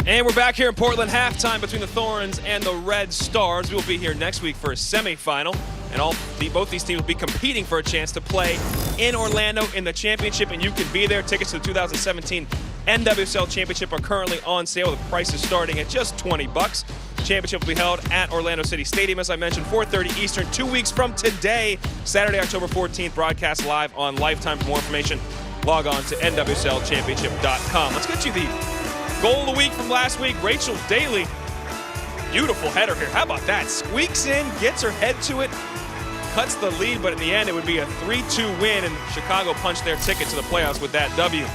And we're back here in Portland, halftime between the Thorns and the Red Stars. We'll be here next week for a semifinal, and both these teams will be competing for a chance to play in Orlando in the championship, and you can be there. Tickets to the 2017 NWSL Championship are currently on sale. The price is starting at just $20. The championship will be held at Orlando City Stadium, as I mentioned, 4:30 Eastern, 2 weeks from today, Saturday, October 14th, broadcast live on Lifetime. For more information, log on to nwslchampionship.com. Let's get you the goal of the week from last week. Rachel Daly, beautiful header here. How about that? Squeaks in, gets her head to it, cuts the lead, but in the end it would be a 3-2 win, and Chicago punched their ticket to the playoffs with that W.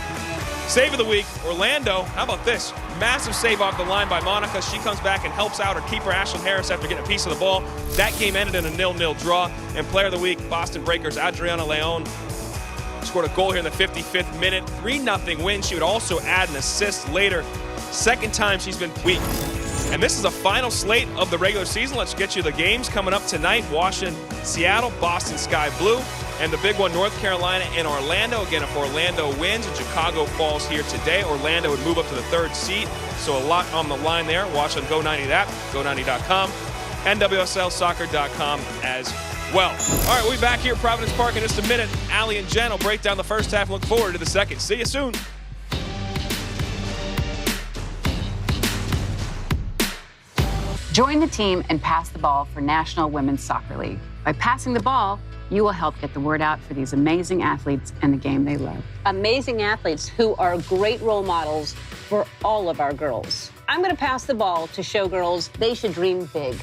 Save of the week, Orlando. How about this? Massive save off the line by Monica. She comes back and helps out her keeper, Ashlyn Harris, after getting a piece of the ball. That game ended in a 0-0 draw. And player of the week, Boston Breakers, Adriana Leon, scored a goal here in the 55th minute. 3-0 win. She would also add an assist later. Second time she's been weak. And this is a final slate of the regular season. Let's get you the games coming up tonight. Washington, Seattle, Boston Sky Blue. And the big one, North Carolina and Orlando. Again, if Orlando wins and Chicago falls here today, Orlando would move up to the 3rd seed. So a lot on the line there. Watch on Go90 app, go90.com, NWSLsoccer.com as well. All right, we'll be back here at Providence Park in just a minute. Allie and Jen will break down the first half and look forward to the second. See you soon. Join the team and pass the ball for National Women's Soccer League. By passing the ball, you will help get the word out for these amazing athletes and the game they love. Amazing athletes who are great role models for all of our girls. I'm going to pass the ball to show girls they should dream big.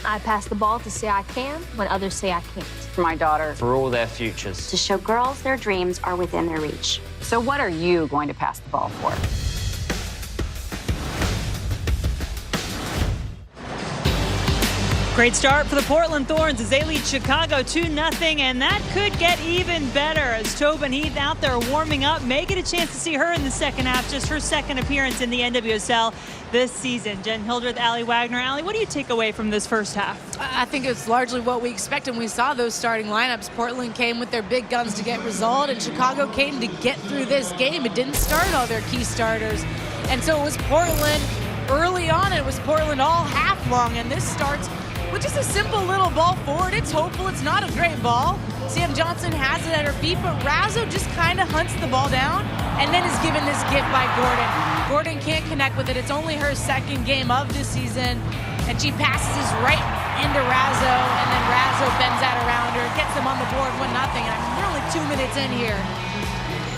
I pass the ball to say I can when others say I can't. For my daughter. For all their futures. To show girls their dreams are within their reach. So what are you going to pass the ball for? Great start for the Portland Thorns as they lead Chicago 2-0, and that could get even better as Tobin Heath out there warming up. May get a chance to see her in the second half, just her second appearance in the NWSL this season. Jen Hildreth, Allie Wagner. Allie, what do you take away from this first half? I think it's largely what we expected when we saw those starting lineups. Portland came with their big guns to get result, and Chicago came to get through this game. It didn't start all their key starters, and so it was Portland early on. It was Portland all half long, and this starts with just a simple little ball forward. It's hopeful. It's not a great ball. Sam Johnson has it at her feet, but Razzo just kind of hunts the ball down and then is given this gift by Gordon. Gordon can't connect with it. It's only her second game of this season, and she passes this right into Razzo, and then Razzo bends that around her, gets them on the board 1-0, and we're only 2 minutes in here.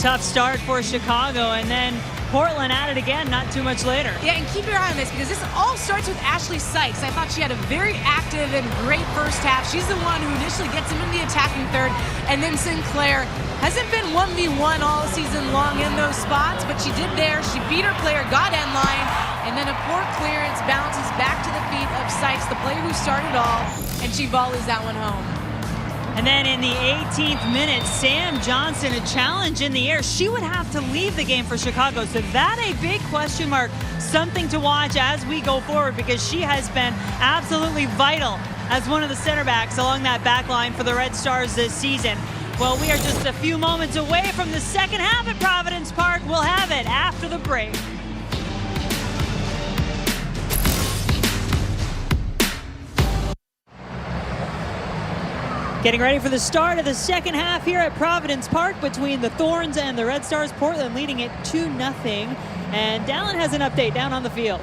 Tough start for Chicago, and then Portland at it again not too much later. Yeah, and keep your eye on this because this all starts with Ashley Sykes. I thought she had a very active and great first half. She's the one who initially gets him in the attacking third, and then Sinclair hasn't been 1v1 all season long in those spots, but she did there. She beat her player, got end line, and then a poor clearance bounces back to the feet of Sykes, the player who started all, and she volleys that one home. And then in the 18th minute, Sam Johnson, a challenge in the air. She would have to leave the game for Chicago. So that a big question mark, something to watch as we go forward, because she has been absolutely vital as one of the center backs along that back line for the Red Stars this season. Well, we are just a few moments away from the second half at Providence Park. We'll have it after the break. Getting ready for the start of the second half here at Providence Park between the Thorns and the Red Stars. Portland leading it 2-0. And Dallin has an update down on the field.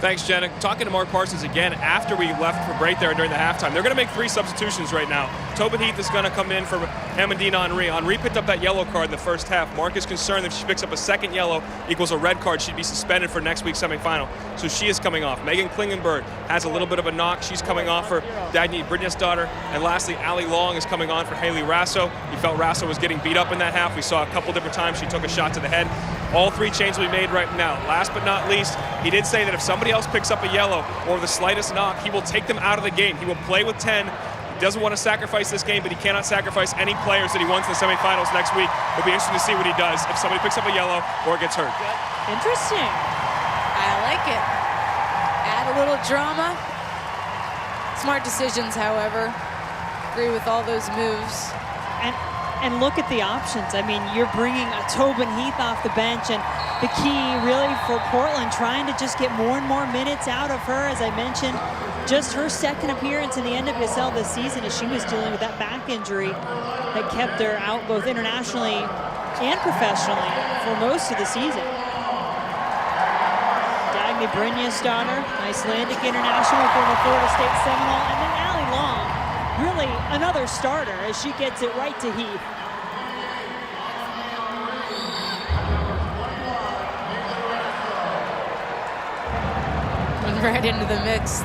Thanks, Jenna. Talking to Mark Parsons again after we left for break there during the halftime. They're going to make 3 substitutions right now. Tobin Heath is going to come in for Amandine Henry. Henry picked up that yellow card in the first half. Mark is concerned that if she picks up a second yellow equals a red card, she'd be suspended for next week's semifinal. So she is coming off. Megan Klingenberg has a little bit of a knock. She's coming off for Dagny Bridges' daughter. And lastly, Allie Long is coming on for Haley Rasso. You felt Rasso was getting beat up in that half. We saw a couple different times she took a shot to the head. All 3 changes will be made right now. Last but not least, he did say that if somebody else picks up a yellow or the slightest knock, he will take them out of the game. He will play with 10. He doesn't want to sacrifice this game, but he cannot sacrifice any players that he wants in the semifinals next week. It'll be interesting to see what he does if somebody picks up a yellow or gets hurt. Interesting. I like it. Add a little drama. Smart decisions, however. Agree with all those moves. And look at the options. I mean, you're bringing a Tobin Heath off the bench, and the key really for Portland, trying to just get more and more minutes out of her. As I mentioned, just her second appearance in the NWSL this season as she was dealing with that back injury that kept her out both internationally and professionally for most of the season. Dagny Brynja's-Daughter, Icelandic international, former Florida State Seminole, and then Allie Long, really another starter as she gets it right to Heath. Right into the mix.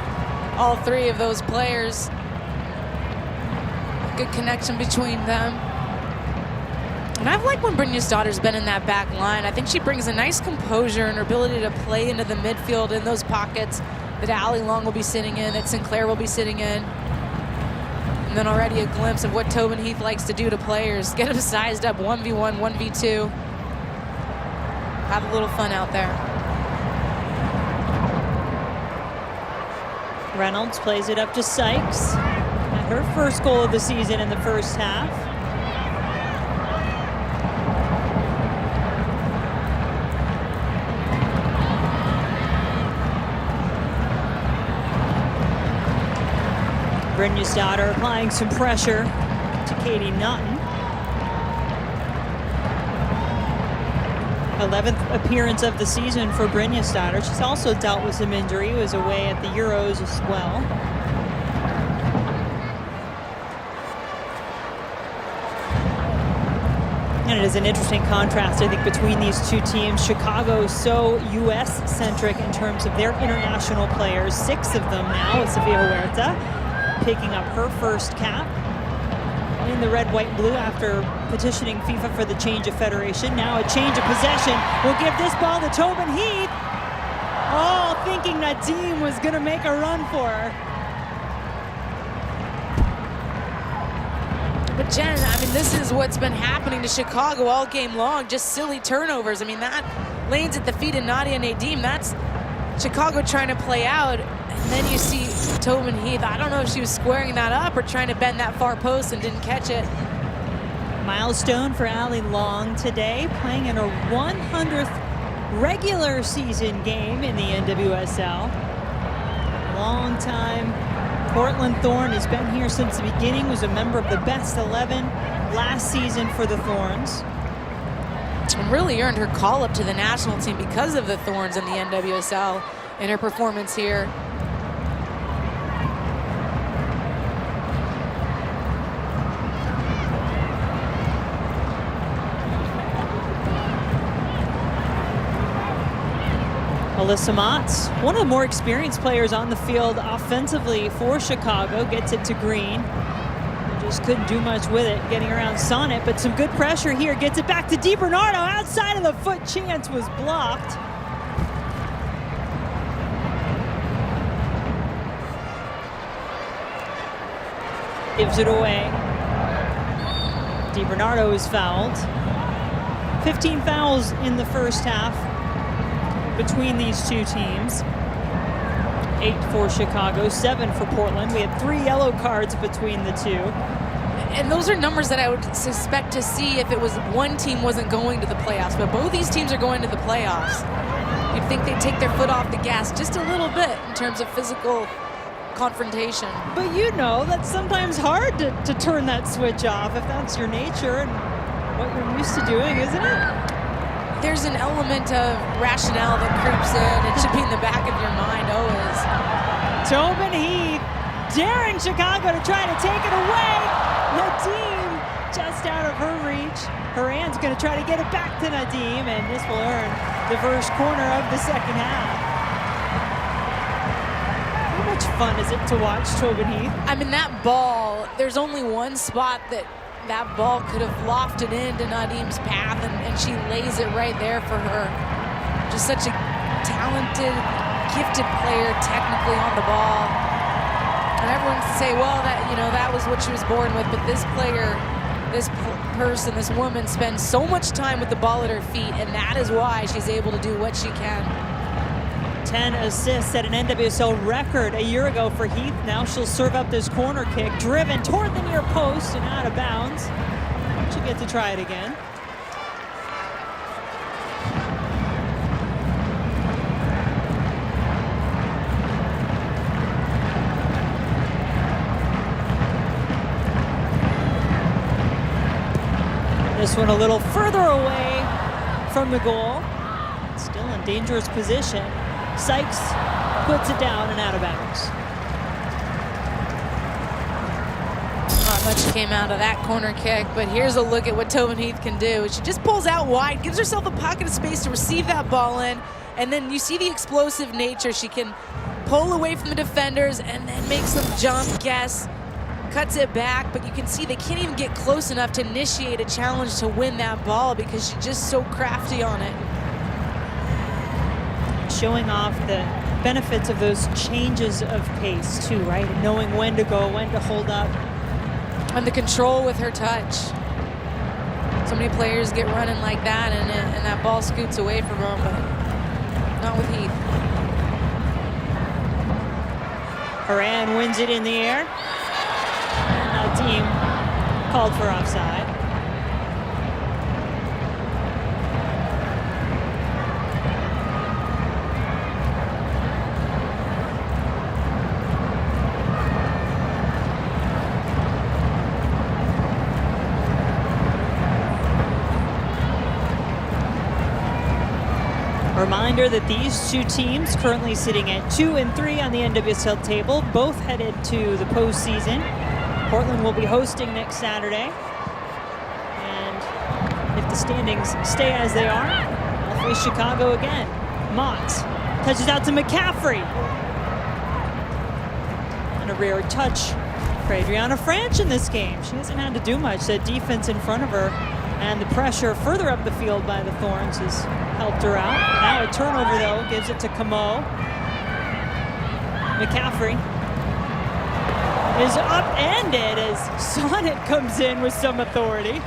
All three of those players. Good connection between them. And I've liked when Brynja's-Daughter's been in that back line. I think she brings a nice composure and her ability to play into the midfield in those pockets that Allie Long will be sitting in, that Sinclair will be sitting in. And then already a glimpse of what Tobin Heath likes to do to players. Get them sized up 1v1, 1v2. Have a little fun out there. Reynolds plays it up to Sykes. At her first goal of the season in the first half. Brynja's-Daughter applying some pressure to Katie Naughton. 11th appearance of the season for Brynja's-Daughter. She's also dealt with some injury, was away at the Euros as well. And it is an interesting contrast, I think, between these two teams. Chicago so U.S.-centric in terms of their international players. 6 of them now, with Sofia Huerta picking up her first cap in the red, white, and blue after petitioning FIFA for the change of federation. Now a change of possession. We'll give this ball to Tobin Heath. Oh, thinking Nadim was going to make a run for her. But Jen, I mean, this is what's been happening to Chicago all game long. Just silly turnovers. I mean, that lanes at the feet of Nadia Nadim. That's Chicago trying to play out. And then you see Tobin Heath. I don't know if she was squaring that up or trying to bend that far post and didn't catch it. Milestone for Allie Long today, playing in her 100th regular season game in the NWSL. Long time. Portland Thorn has been here since the beginning, was a member of the best 11 last season for the Thorns. And really earned her call up to the national team because of the Thorns in the NWSL and her performance here. Alyssa Motts, one of the more experienced players on the field offensively for Chicago, gets it to Green. Just couldn't do much with it, getting around Sonnet, but some good pressure here. Gets it back to DiBernardo, outside of the foot, chance was blocked. Gives it away. DiBernardo is fouled. 15 fouls in the first half between these two teams. 8 for Chicago, 7 for Portland. We had 3 yellow cards between the two. And those are numbers that I would suspect to see if it was one team wasn't going to the playoffs, but both these teams are going to the playoffs. You'd think they'd take their foot off the gas just a little bit in terms of physical confrontation. But you know, that's sometimes hard to turn that switch off if that's your nature and what you're used to doing, isn't it? There's an element of rationale that creeps in. It should be in the back of your mind always. Tobin Heath daring Chicago to try to take it away. Nadim just out of her reach. Horan's going to try to get it back to Nadim, and this will earn the first corner of the second half. How much fun is it to watch Tobin Heath? I mean, that ball, there's only one spot that ball could have lofted into Nadim's path, and she lays it right there for her. Just such a talented, gifted player technically on the ball. And everyone can say, well, that was what she was born with, but this player, this person, this woman spends so much time with the ball at her feet, and that is why she's able to do what she can. 10 assists at an NWSL record a year ago for Heath. Now she'll serve up this corner kick, driven toward the near post and out of bounds. She'll get to try it again. This one a little further away from the goal. Still in dangerous position. Sykes puts it down and out of bounds. Not much came out of that corner kick, but here's a look at what Tobin Heath can do. She just pulls out wide, gives herself a pocket of space to receive that ball in, and then you see the explosive nature. She can pull away from the defenders and then make some jump guess. Cuts it back, but you can see they can't even get close enough to initiate a challenge to win that ball because she's just so crafty on it. Showing off the benefits of those changes of pace too, right? And knowing when to go, when to hold up. And the control with her touch. So many players get running like that and that ball scoots away from them, but not with Heath. Haran wins it in the air. Team called for offside. Reminder that these two teams currently sitting at 2 and 3 on the NWSL table, both headed to the postseason. Portland will be hosting next Saturday. And if the standings stay as they are, they'll face Chicago again. Mott touches out to McCaffrey. And a rare touch for Adriana Franch in this game. She hasn't had to do much. The defense in front of her and the pressure further up the field by the Thorns has helped her out. Now a turnover, though, gives it to Camo. McCaffrey is upended as Sonnet comes in with some authority.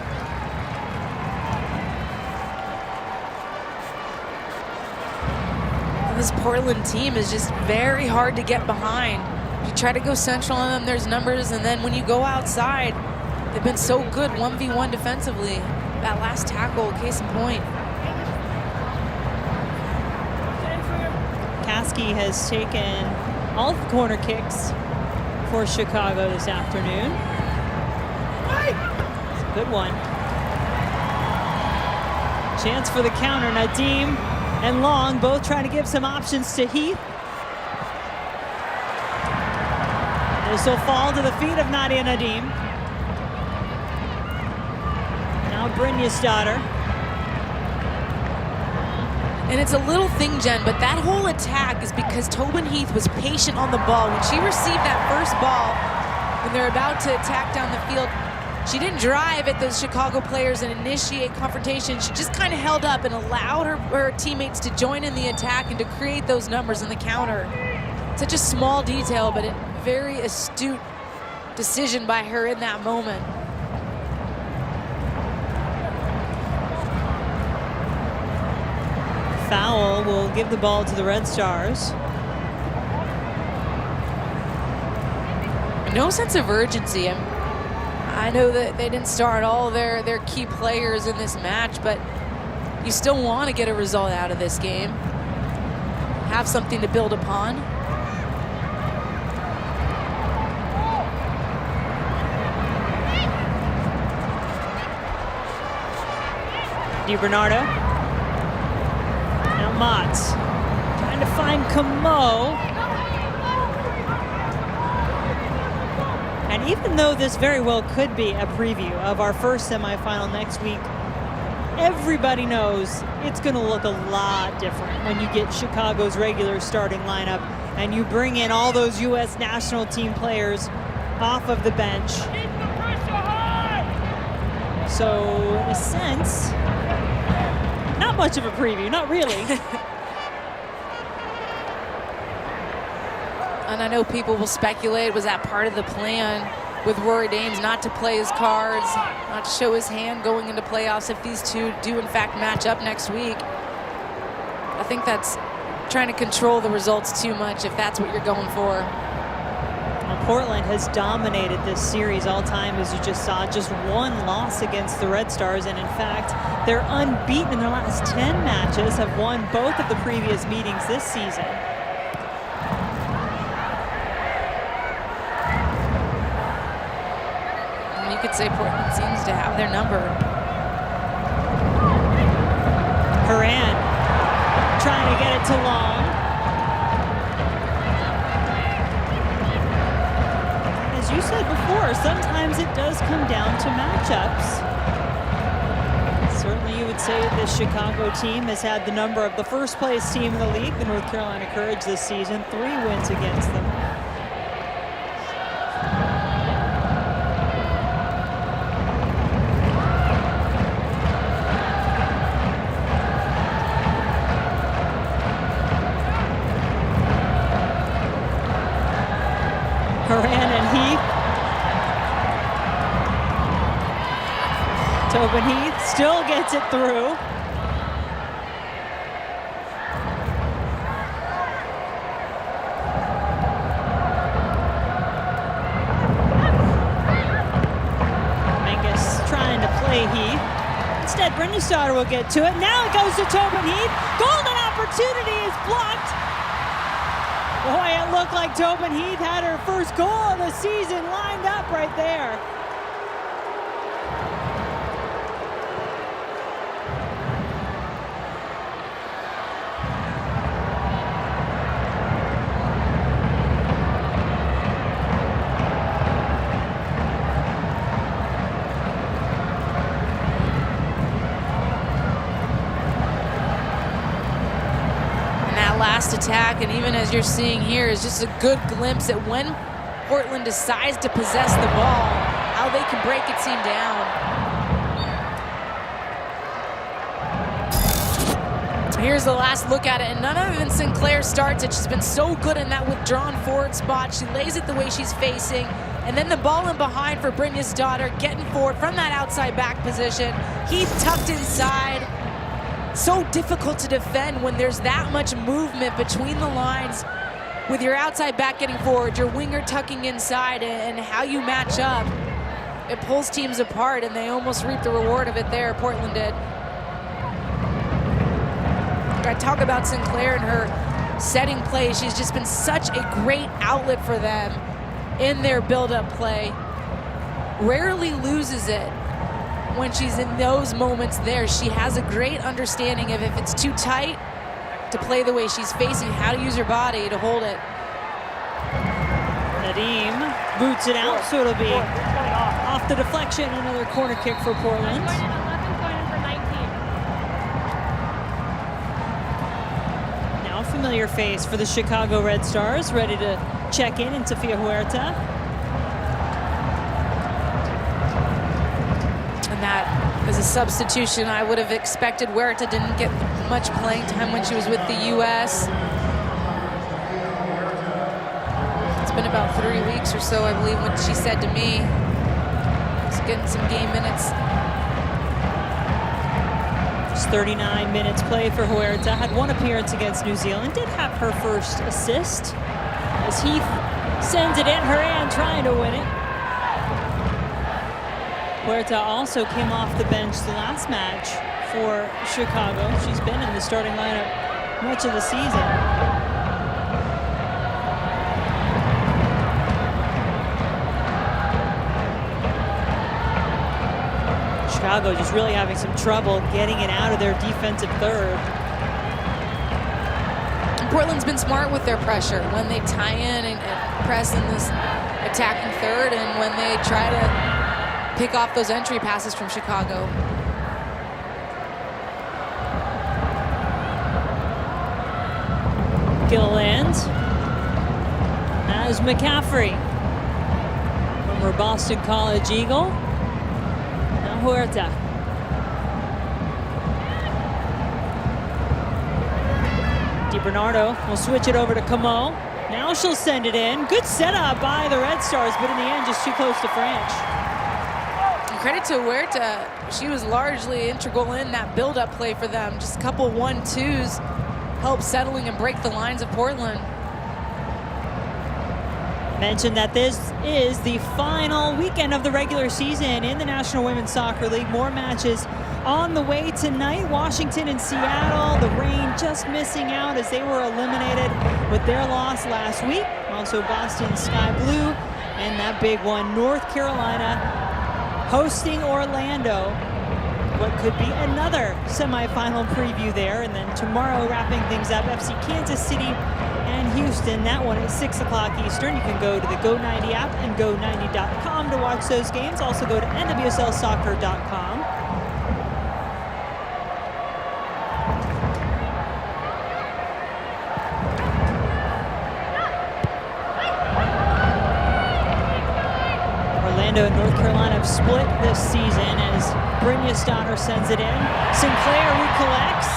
This Portland team is just very hard to get behind. You try to go central on them, there's numbers, and then when you go outside, they've been so good 1v1 defensively. That last tackle, case in point. Kasky has taken all the corner kicks for Chicago this afternoon. It's a good one. Chance for the counter. Nadim and Long both trying to give some options to Heath. This will fall to the feet of Nadia Nadim. Now Brynja's daughter. And it's a little thing, Jen, but that whole attack is because Tobin Heath was patient on the ball. When she received that first ball, when they're about to attack down the field, she didn't drive at those Chicago players and initiate confrontation. She just kind of held up and allowed her teammates to join in the attack and to create those numbers in the counter. Such a small detail, but a very astute decision by her in that moment. Foul will give the ball to the Red Stars. No sense of urgency. I know that they didn't start all their key players in this match, but you still want to get a result out of this game. Have something to build upon. DiBernardo. Now Motts trying to find Camo. And even though this very well could be a preview of our first semifinal next week, everybody knows it's going to look a lot different when you get Chicago's regular starting lineup and you bring in all those U.S. national team players off of the bench. So, in a sense, not much of a preview, not really. And I know people will speculate, was that part of the plan with Rory Dames not to play his cards, not to show his hand going into playoffs if these two do in fact match up next week? I think that's trying to control the results too much if that's what you're going for. Well, Portland has dominated this series all time, as you just saw. Just one loss against the Red Stars, and in fact, they're unbeaten in their last 10 matches, have won both of the previous meetings this season. You could say Portland seems to have their number. Horan trying to get it to Long. As you said before, sometimes it does come down to matchups. Certainly you would say the Chicago team has had the number of the first place team in the league, the North Carolina Courage, this season. 3 wins against them. Horan and Heath. Tobin Heath still gets it through. Mangus trying to play Heath. Instead, Brindisdaughter will get to it. Now it goes to Tobin Heath. Golden opportunity is blocked. Boy, it looked like Tobin Heath had her first goal of the season lined up right there. Last attack, and even as you're seeing here, is just a good glimpse at when Portland decides to possess the ball, how they can break a team down. Here's the last look at it, and none other than Sinclair starts it. She's been so good in that withdrawn forward spot. She lays it the way she's facing, and then the ball in behind for Brindisdaughter, getting forward from that outside back position. Heath tucked inside. So difficult to defend when there's that much movement between the lines, with your outside back getting forward, your winger tucking inside, and how you match up. It pulls teams apart, and they almost reap the reward of it there, Portland did. I talk about Sinclair and her setting play. She's just been such a great outlet for them in their build-up play. Rarely loses it. When she's in those moments there, she has a great understanding of if it's too tight, to play the way she's facing, how to use her body to hold it. Nadim boots it out, so it'll be off the deflection. Another corner kick for Portland. Now a familiar face for the Chicago Red Stars, ready to check in Sofia Huerta. That is a substitution I would have expected. Huerta didn't get much playing time when she was with the U.S. It's been about 3 weeks or so, I believe, what she said to me. She's getting some game minutes. Just 39 minutes play for Huerta. Had 1 appearance against New Zealand. Did have her first assist as Heath sends it in. Horan trying to win it. Huerta also came off the bench the last match for Chicago. She's been in the starting lineup much of the season. Chicago just really having some trouble getting it out of their defensive third. Portland's been smart with their pressure when they tie in and press in this attacking third, and when they try to pick off those entry passes from Chicago. Gilliland as McCaffrey, former Boston College Eagle. Now Huerta. DiBernardo will switch it over to Camo. Now she'll send it in. Good setup by the Red Stars, but in the end, just too close to French. Credit to Huerta. She was largely integral in that build-up play for them. Just a couple 1-2s help settling and break the lines of Portland. Mentioned that this is the final weekend of the regular season in the National Women's Soccer League. More matches on the way tonight. Washington and Seattle. The Reign just missing out as they were eliminated with their loss last week. Also Boston Sky Blue, and that big one, North Carolina hosting Orlando. What could be another semifinal preview there. And then tomorrow, wrapping things up, FC Kansas City and Houston. That one at 6 o'clock Eastern. You can go to the Go90 app and Go90.com to watch those games. Also go to NWSLsoccer.com. Orlando and North Carolina have split this season as Brynja's daughter sends it in. Sinclair recollects.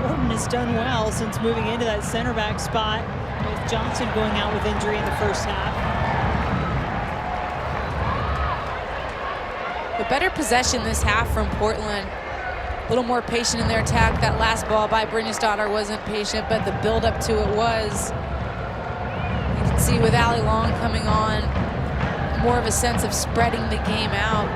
Gordon has done well since moving into that center back spot, with Johnson going out with injury in the first half. A better possession this half from Portland. A little more patient in their attack. That last ball by Brynja's daughter wasn't patient, but the build up to it was. You can see with Allie Long coming on, more of a sense of spreading the game out.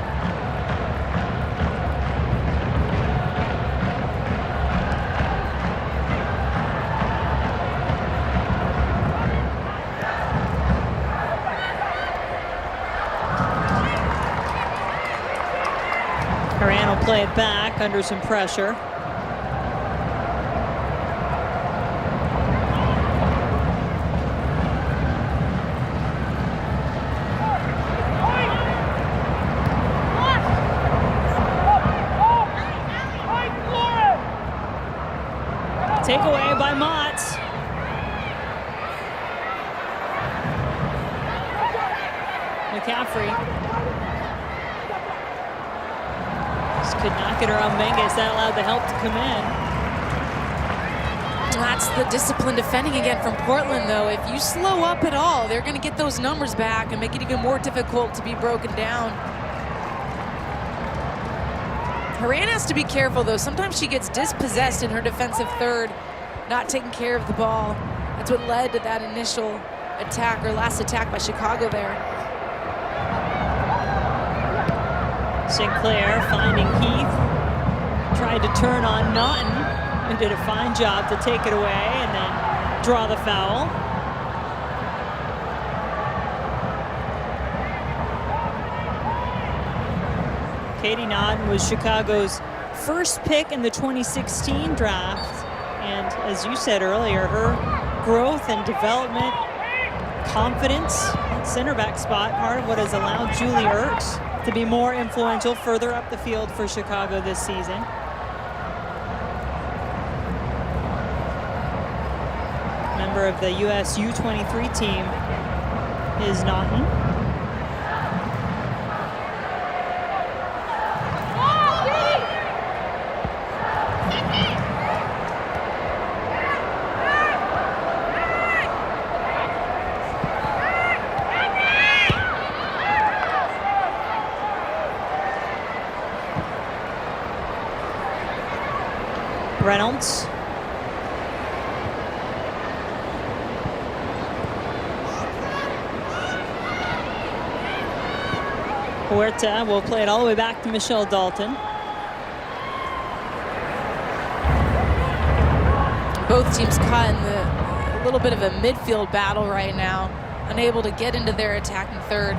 Haran will play it back under some pressure. Takeaway by Motts. McCaffrey. Just could not get around Menges. That allowed the help to come in. That's the disciplined defending again from Portland, though. If you slow up at all, they're going to get those numbers back and make it even more difficult to be broken down. Haran has to be careful, though. Sometimes she gets dispossessed in her defensive third, not taking care of the ball. That's what led to that initial attack, or last attack by Chicago there. Sinclair finding Heath. Tried to turn on Naughton and did a fine job to take it away and then draw the foul. Katie Naughton was Chicago's first pick in the 2016 draft. And as you said earlier, her growth and development, confidence, center back spot, part of what has allowed Julie Ertz to be more influential further up the field for Chicago this season. Member of the US U23 team is Naughton. Reynolds. Huerta will play it all the way back to Michelle Dalton. Both teams caught in a little bit of a midfield battle right now, unable to get into their attacking third.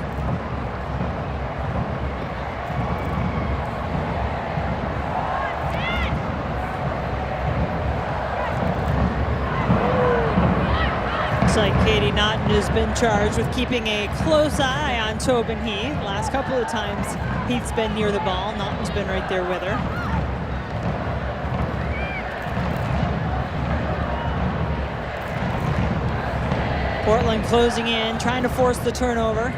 Like Katie Naughton has been charged with keeping a close eye on Tobin Heath. Last couple of times Heath's been near the ball. Naughton's been right there with her. Portland closing in, trying to force the turnover.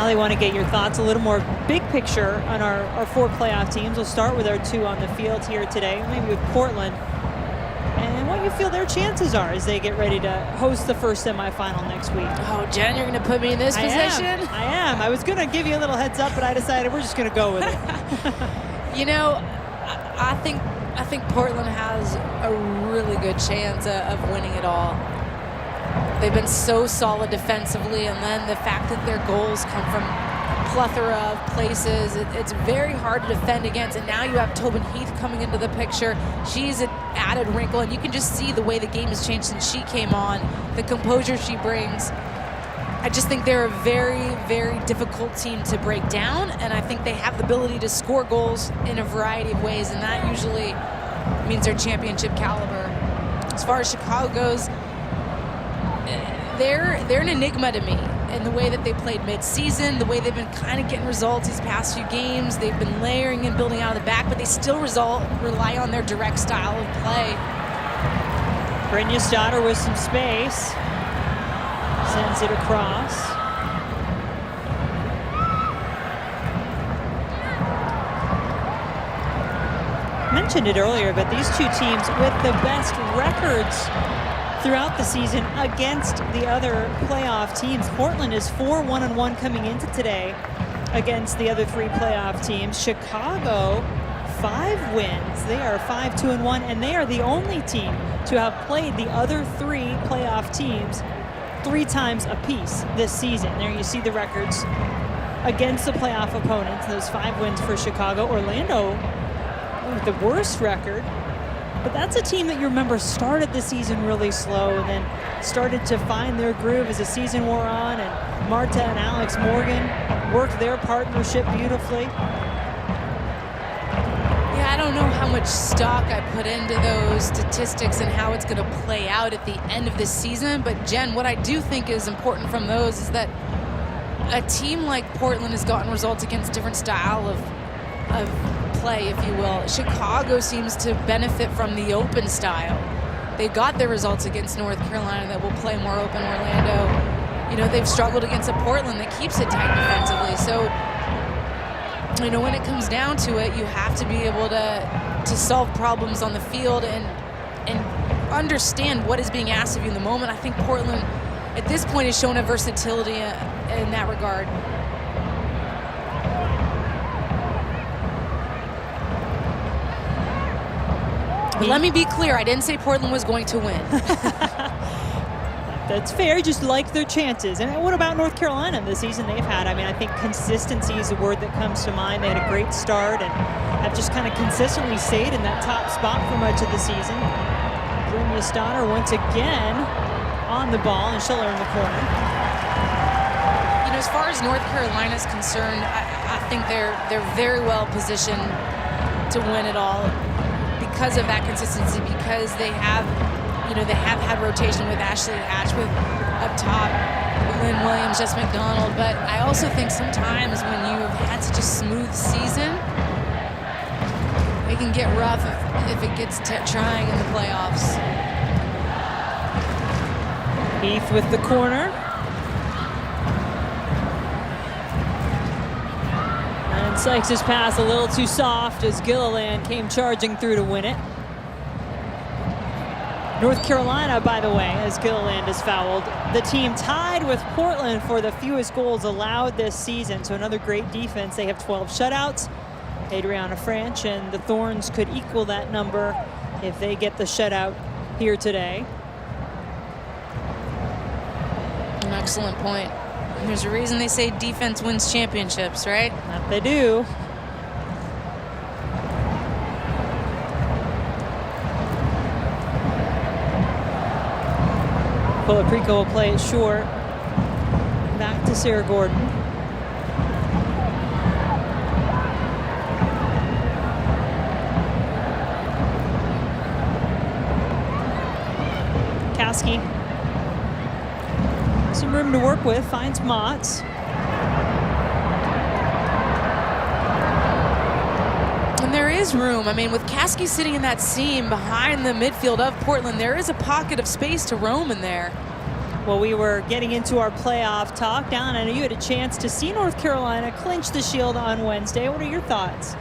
I want to get your thoughts, a little more big picture on our 4 playoff teams. We'll start with our 2 on the field here today, maybe with Portland and what you feel their chances are as they get ready to host the first semifinal next week. Oh, Jen, you're going to put me in this position? I am. I was going to give you a little heads up, but I decided we're just going to go with it. You know, I think Portland has a really good chance of winning it all. They've been so solid defensively, and then the fact that their goals come from a plethora of places, it's very hard to defend against. And now you have Tobin Heath coming into the picture. She's an added wrinkle, and you can just see the way the game has changed since she came on, the composure she brings. I just think they're a very, very difficult team to break down, and I think they have the ability to score goals in a variety of ways, and that usually means they're championship caliber. As far as Chicago goes, they're an enigma to me in the way that they played mid-season, the way they've been kind of getting results these past few games. They've been layering and building out of the back, but they still rely on their direct style of play. Brynja's daughter with some space. Sends it across. Mentioned it earlier, but these two teams with the best records throughout the season against the other playoff teams. Portland is 4-1-1 coming into today against the other three playoff teams. Chicago, 5 wins. They are 5-2-1, and they are the only team to have played the other 3 playoff teams 3 times apiece this season. There you see the records against the playoff opponents. Those 5 wins for Chicago. Orlando with the worst record, but that's a team that you remember started the season really slow and then started to find their groove as the season wore on, and Marta and Alex Morgan worked their partnership beautifully. I don't know how much stock I put into those statistics and how it's going to play out at the end of this season, but Jen, what I do think is important from those is that a team like Portland has gotten results against different style of play, if you will. Chicago seems to benefit from the open style. They got their results against North Carolina that will play more open. Orlando, you know, they've struggled against a Portland that keeps it tight defensively. So, you know, when it comes down to it, you have to be able to solve problems on the field and understand what is being asked of you in the moment. I think Portland, at this point, has shown a versatility in that regard. But let me be clear, I didn't say Portland was going to win. That's fair, you just like their chances. And what about North Carolina this season they've had? I mean, I think consistency is a word that comes to mind. They had a great start and have just kind of consistently stayed in that top spot for much of the season. Brynja Stoddard once again on the ball, and she'll earn the corner. You know, as far as North Carolina is concerned, I think they're very well positioned to win it all because of that consistency, because they have, you know, they have had rotation with Ashley Hatch with up top, Lynn Williams, Jess McDonald, but I also think sometimes when you have had such a smooth season, it can get rough if it gets trying in the playoffs. Heath with the corner. And Sykes' pass a little too soft as Gilliland came charging through to win it. North Carolina, by the way, as Gilliland is fouled, the team tied with Portland for the fewest goals allowed this season. So another great defense. They have 12 shutouts. Adriana Franch and the Thorns could equal that number if they get the shutout here today. An excellent point. There's a reason they say defense wins championships, right? That they do. Poliprico will play it short. Back to Sarah Gordon. Kasky. Some room to work with, finds Motts. And there is room. I mean, with Kasky sitting in that seam behind the midfield of Portland, there is a pocket of space to roam in there. Well, we were getting into our playoff talk. Don, I know you had a chance to see North Carolina clinch the Shield on Wednesday. What are your thoughts?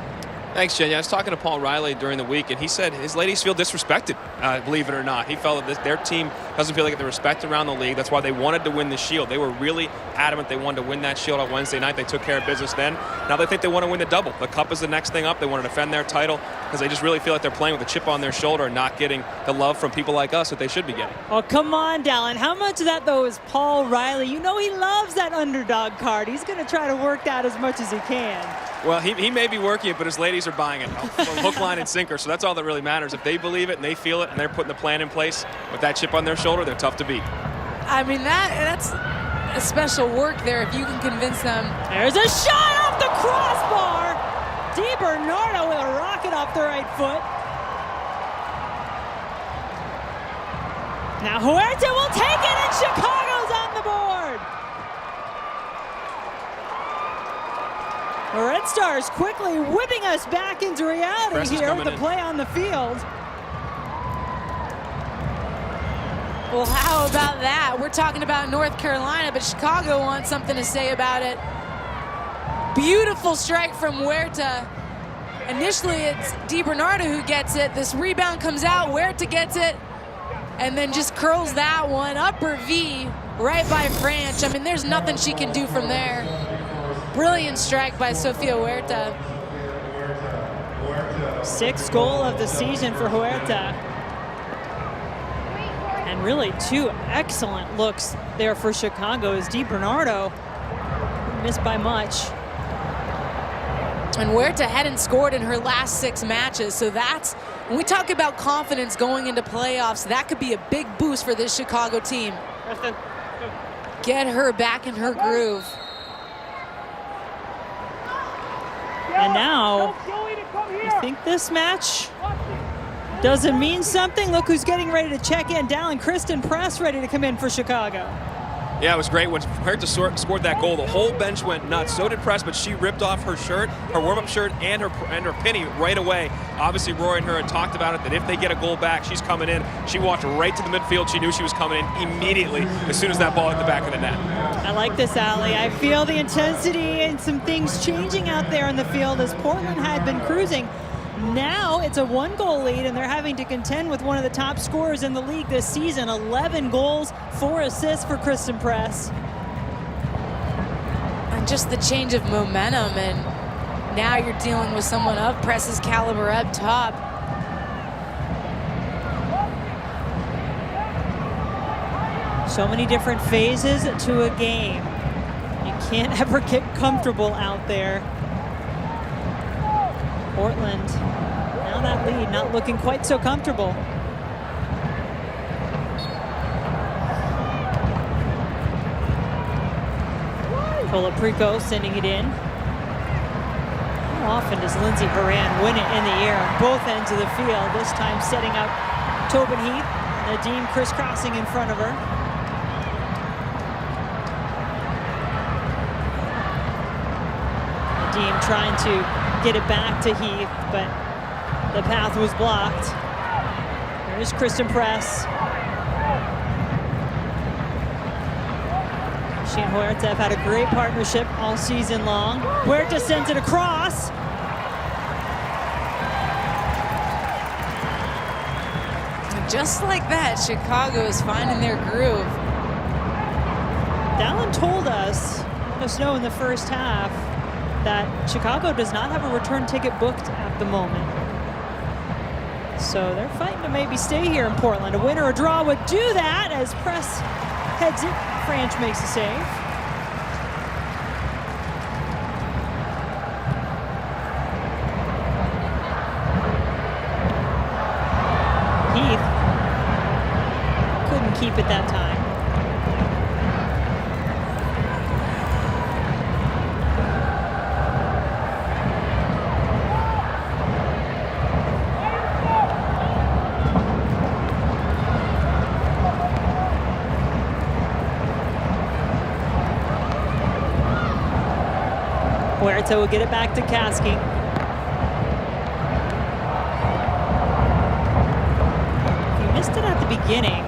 Thanks, Jen. Yeah, I was talking to Paul Riley during the week, and he said his ladies feel disrespected, believe it or not. He felt that their team doesn't feel like the respect around the league. That's why they wanted to win the Shield. They were really adamant they wanted to win that Shield on Wednesday night. They took care of business then. Now they think they want to win the double. The Cup is the next thing up. They want to defend their title because they just really feel like they're playing with a chip on their shoulder and not getting the love from people like us that they should be getting. Oh, come on, Dallin. How much of that, though, is Paul Riley? You know he loves that underdog card. He's going to try to work that as much as he can. Well, he may be working it, but his ladies are buying it. Hook, line, and sinker. So that's all that really matters. If they believe it and they feel it and they're putting the plan in place with that chip on their shoulder, they're tough to beat. I mean, that's a special work there if you can convince them. There's a shot off the crossbar. DiBernardo with a rocket off the right foot. Now Huerta will take it, and Chicago's on the board. The Red Stars quickly whipping us back into reality here with the play on the field. Well, how about that? We're talking about North Carolina, but Chicago wants something to say about it. Beautiful strike from Huerta. Initially, it's DiBernardo who gets it. This rebound comes out, Huerta gets it, and then just curls that one. Upper V right by Franch. I mean, there's nothing she can do from there. Brilliant strike by Sofia Huerta. Sixth goal of the season for Huerta. And really two excellent looks there for Chicago as DiBernardo missed by much. And Huerta hadn't scored in her last 6 matches, so that's, when we talk about confidence going into playoffs, that could be a big boost for this Chicago team. Get her back in her groove. And now, you think this match doesn't mean something? Look who's getting ready to check in. Dallin, Kristen Press ready to come in for Chicago. Yeah, it was great. When Huerta scored that goal, the whole bench went nuts. So did Press, but she ripped off her shirt, her warm-up shirt, and her penny right away. Obviously, Roy and her had talked about it, that if they get a goal back, she's coming in. She walked right to the midfield. She knew she was coming in immediately as soon as that ball hit the back of the net. I like this, Allie. I feel the intensity and some things changing out there in the field as Portland had been cruising. Now it's a 1-goal lead, and they're having to contend with one of the top scorers in the league this season. 11 goals, 4 assists for Kristen Press. And just the change of momentum, and now you're dealing with someone of Press's caliber up top. So many different phases to a game. You can't ever get comfortable out there. Portland, now that lead, not looking quite so comfortable. Colaprico sending it in. How often does Lindsey Horan win it in the air on both ends of the field? This time setting up Tobin Heath. Nadim crisscrossing in front of her. Nadim trying to get it back to Heath, but the path was blocked. There's Kristen Press. She and Huerta have had a great partnership all season long. Huerta sends it across. And just like that, Chicago is finding their groove. Dallin told us, let us know in the first half, that Chicago does not have a return ticket booked at the moment. So they're fighting to maybe stay here in Portland. A win or a draw would do that as Press heads it. Franch makes a save. Heath couldn't keep it that time. Huerta will get it back to Kasky. If you missed it at the beginning,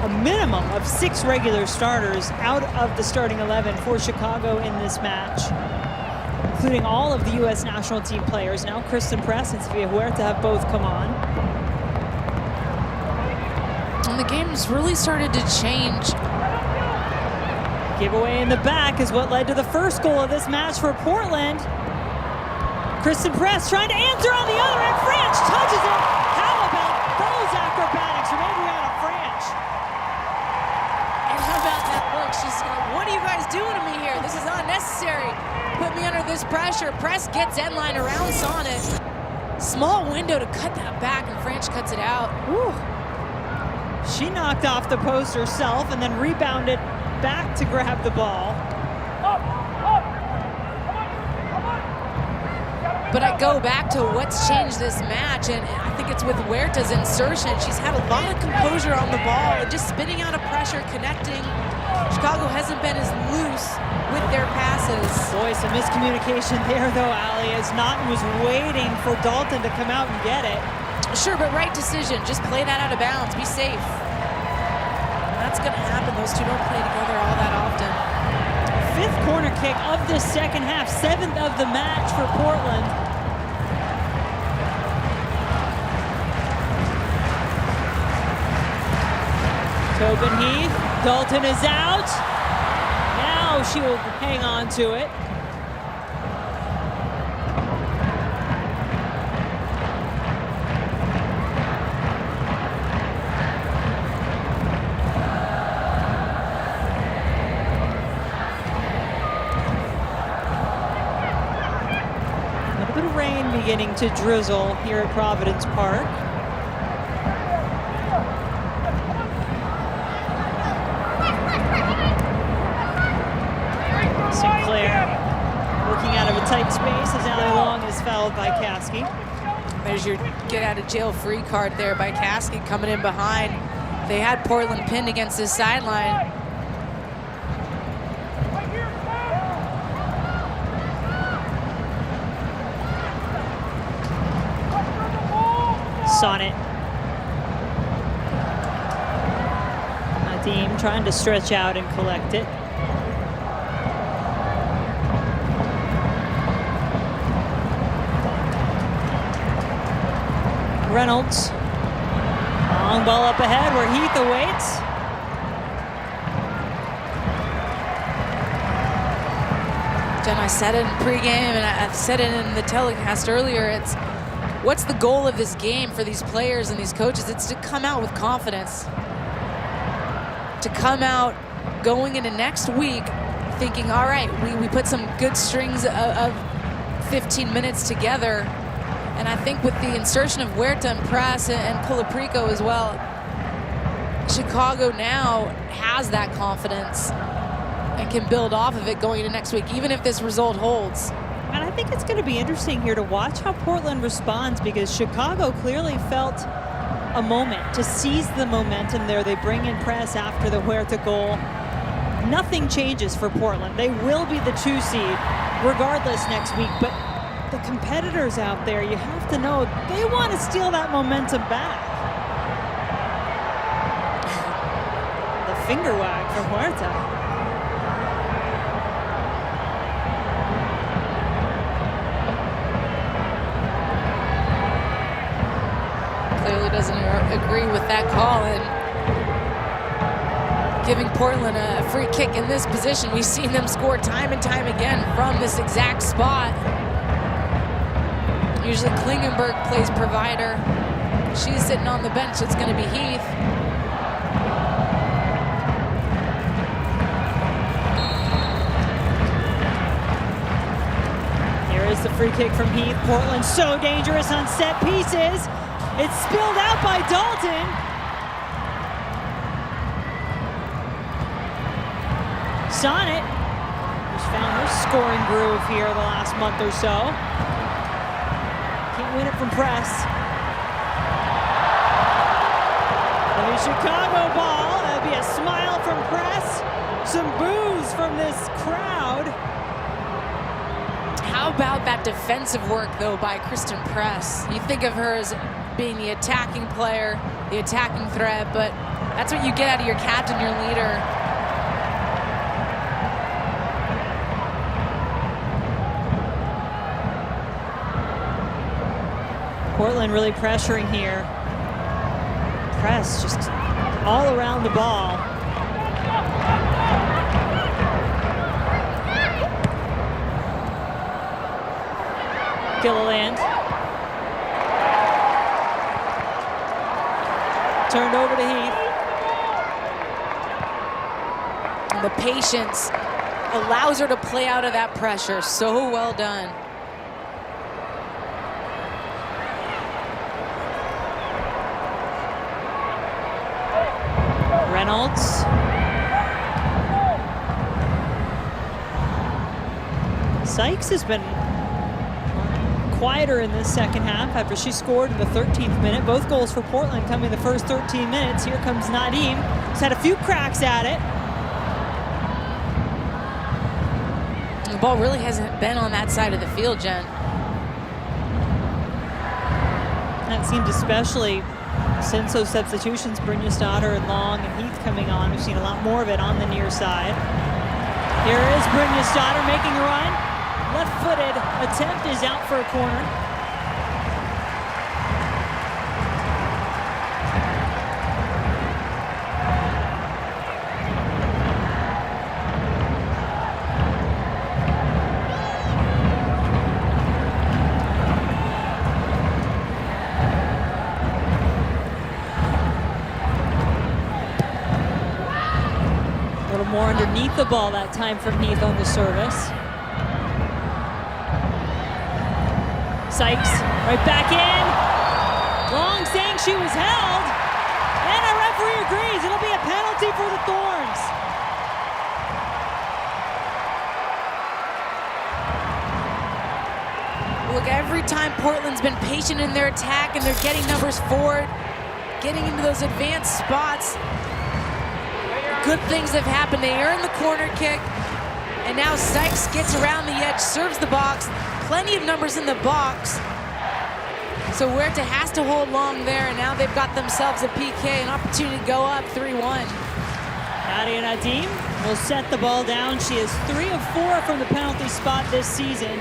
a minimum of 6 regular starters out of the starting 11 for Chicago in this match. including all of the U.S. national team players now. Kristen Press and Sofia Huerta have both come on. And the game's really started to change. Giveaway in the back is what led to the first goal of this match for Portland. Kristen Press trying to answer on the other end. Franch touches it. How about those acrobatics from Adriana Franch? And how about that look? She's like, what are you guys doing to me here? This is unnecessary. Put me under this pressure. Press gets end line around Sonnet. Small window to cut that back, and Franch cuts it out. Woo. She knocked off the post herself and then rebounded back to grab the ball. But I go back to what's changed this match, and I think it's with Huerta's insertion. She's had a lot of composure on the ball and just spinning out of pressure, connecting. Chicago hasn't been as loose with their passes. Boy, some miscommunication there, though, Allie, as Naughton was waiting for Dalton to come out and get it. Sure, but right decision. Just play that out of bounds. Be safe. And that's going to happen. Those two don't play together all that often. Fifth corner kick of the second half, 7th of the match for Portland. Tobin Heath, Dalton is out. Now she will hang on to it. Beginning to drizzle here at Providence Park. Sinclair working out of a tight space as Allie Long is fouled by Caskey. There's your get out of jail free card there by Caskey coming in behind. They had Portland pinned against his sideline. Sonnet. Nadim trying to stretch out and collect it. Reynolds. Long ball up ahead where Heath awaits. Jen, I said it in pregame and I've said it in the telecast earlier. It's what's the goal of this game for these players and these coaches? It's to come out with confidence. To come out going into next week thinking, all right, we put some good strings of 15 minutes together. And I think with the insertion of Huerta and Press and Colaprico as well, Chicago now has that confidence and can build off of it going into next week, even if this result holds. And I think it's going to be interesting here to watch how Portland responds, because Chicago clearly felt a moment to seize the momentum there. They bring in Press after the Huerta goal. Nothing changes for Portland. They will be the 2 seed regardless next week, but the competitors out there, you have to know, they want to steal that momentum back. The finger wag from Huerta. Clearly doesn't agree with that call and giving Portland a free kick in this position. We've seen them score time and time again from this exact spot. Usually Klingenberg plays provider. She's sitting on the bench. It's going to be Heath. Here is the free kick from Heath. Portland so dangerous on set pieces. It's spilled out by Dalton. Sonnet, who's found her scoring groove here the last month or so. Can't win it from Press. It'll be Chicago ball. That'll be a smile from Press. Some boos from this crowd. How about that defensive work, though, by Kristen Press? You think of her as being the attacking player, the attacking threat, but that's what you get out of your captain, your leader. Portland really pressuring here. Press just all around the ball. Gilliland. Turned over to Heath. And the patience allows her to play out of that pressure. So well done. Reynolds. Sykes has been quieter in this second half after she scored in the 13th minute. Both goals for Portland coming the first 13 minutes. Here comes Nadim. He's had a few cracks at it. The ball really hasn't been on that side of the field, Jen. That seemed especially since those substitutions, Brynja and Long and Heath coming on. We've seen a lot more of it on the near side. Here is Brynja making a run. Left-footed attempt is out for a corner. A little more underneath the ball that time from Heath on the service. Sykes right back in. Long saying she was held. And a referee agrees. It'll be a penalty for the Thorns. Look, every time Portland's been patient in their attack and they're getting numbers forward, getting into those advanced spots, good things have happened. They earn the corner kick, and now Sykes gets around the edge, serves the box. Plenty of numbers in the box. So Huerta has to hold Long there, and now they've got themselves a PK, an opportunity to go up 3-1. Nadia Nadim will set the ball down. She is 3 of 4 from the penalty spot this season.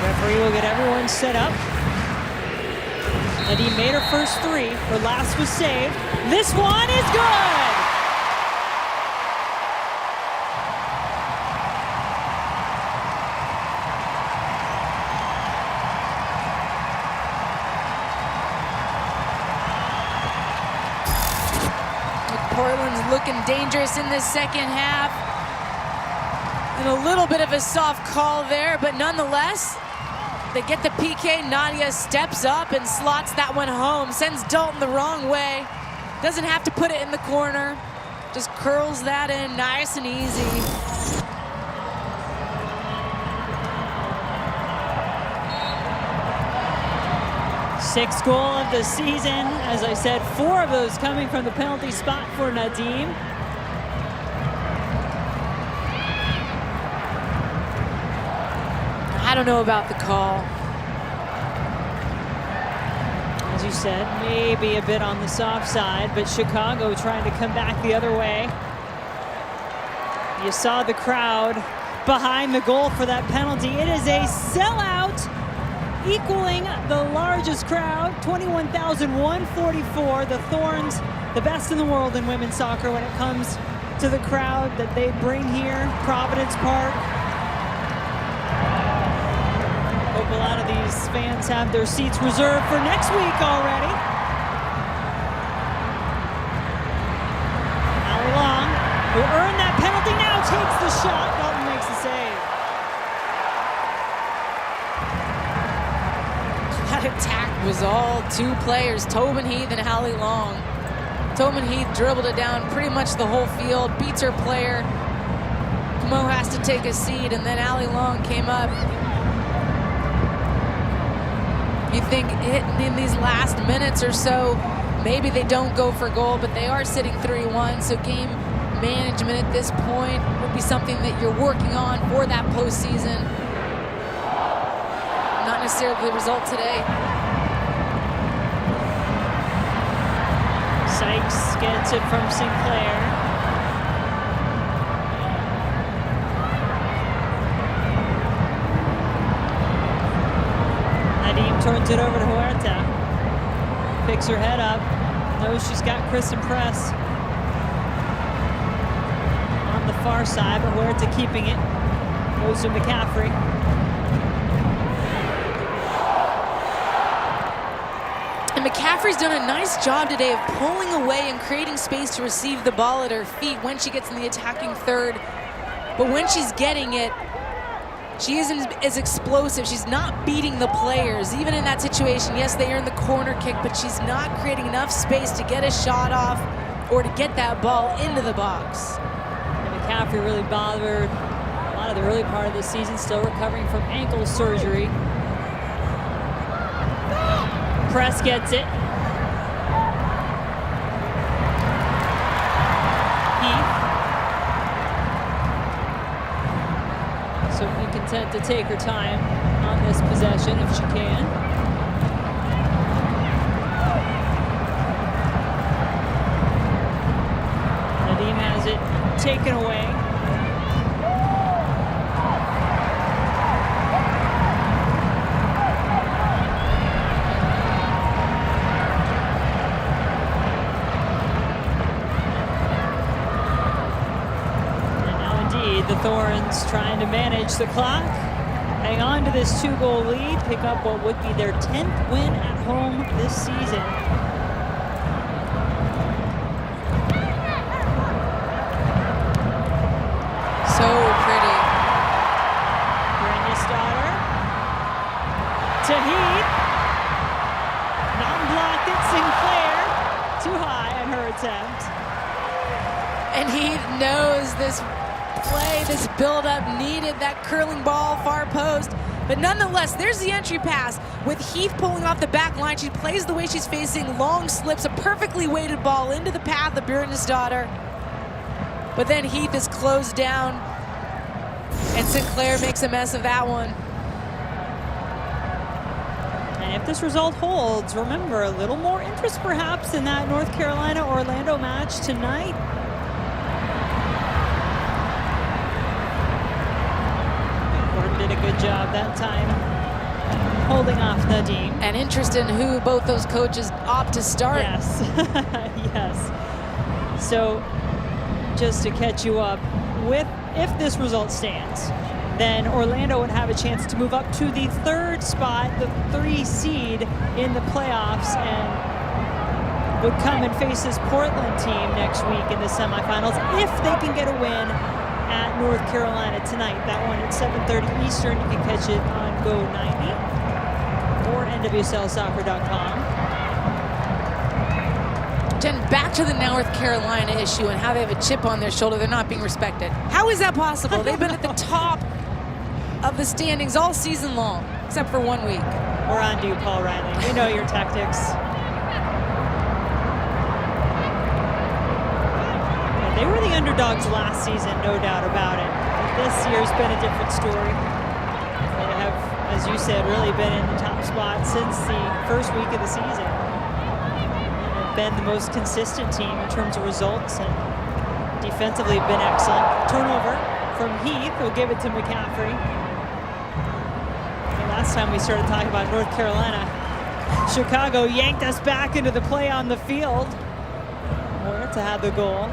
Referee will get everyone set up. Nadim made her first 3. Her last was saved. This one is good! Portland's looking dangerous in this second half. And a little bit of a soft call there, but nonetheless, they get the PK. Nadia steps up and slots that one home. Sends Dalton the wrong way. Doesn't have to put it in the corner. Just curls that in nice and easy. Sixth goal of the season. As I said, 4 of those coming from the penalty spot for Nadim. I don't know about the call. As you said, maybe a bit on the soft side, but Chicago trying to come back the other way. You saw the crowd behind the goal for that penalty. It is a sellout, equaling the largest crowd, 21,144. The Thorns, the best in the world in women's soccer when it comes to the crowd that they bring here, Providence Park. Hope a lot of these fans have their seats reserved for next week already. Allie Long, who earned that penalty, now takes the shot. Dalton makes the save. That attack was all 2 players, Tobin Heath and Allie Long. Tobin Heath dribbled it down pretty much the whole field, beats her player. Mo has to take a seat, and then Allie Long came up. You think in these last minutes or so, maybe they don't go for goal, but they are sitting 3-1, so game management at this point would be something that you're working on for that postseason. Not necessarily the result today. Sykes gets it from Sinclair. Nadim turns it over to Huerta. Picks her head up. Knows she's got Kristen Press on the far side, but Huerta keeping it. Goes to McCaffrey. And McCaffrey's done a nice job today of pulling away and creating space to receive the ball at her feet when she gets in the attacking third. But when she's getting it, she isn't as explosive. She's not beating the players. Even in that situation, yes, they earned the corner kick, but she's not creating enough space to get a shot off or to get that ball into the box. And McCaffrey really bothered a lot of the early part of the season, still recovering from ankle surgery. Press gets it. Heath. Certainly content to take her time on this possession if she can. Nadim has it taken away. The Thorns trying to manage the clock, hang on to this 2-goal lead, pick up what would be their 10th win at home this season. So pretty. Brandon's daughter to Heath. Non-blocked it, Sinclair. Too high on her attempt. And he knows this play, this build-up needed that curling ball far post. But nonetheless, there's the entry pass with Heath pulling off the back line. She plays the way she's facing, long slips, a perfectly weighted ball into the path of Bjorn's daughter. But then Heath is closed down, and Sinclair makes a mess of that one. And if this result holds, remember, a little more interest perhaps in that North Carolina-Orlando match tonight. Did a good job that time holding off Nadim. And interest in who both those coaches opt to start. Yes, yes. So just to catch you up, if this result stands, then Orlando would have a chance to move up to the 3rd spot, the 3 seed in the playoffs, and would come and face this Portland team next week in the semifinals if they can get a win at North Carolina tonight. That one at 7:30 Eastern. You can catch it on Go 90 or NWSLsoccer.com. Jen, back to the North Carolina issue and how they have a chip on their shoulder. They're not being respected. How is that possible? They've been at the top of the standings all season long, except for 1 week. We're on to you, Paul Riley. We know your tactics. They were the underdogs last season, no doubt about it. But this year's been a different story. They have, as you said, really been in the top spot since the first week of the season. They've been the most consistent team in terms of results, and defensively been excellent. Turnover from Heath, who'll give it to McCaffrey. And last time we started talking about North Carolina, Chicago yanked us back into the play on the field. Huerta had the goal.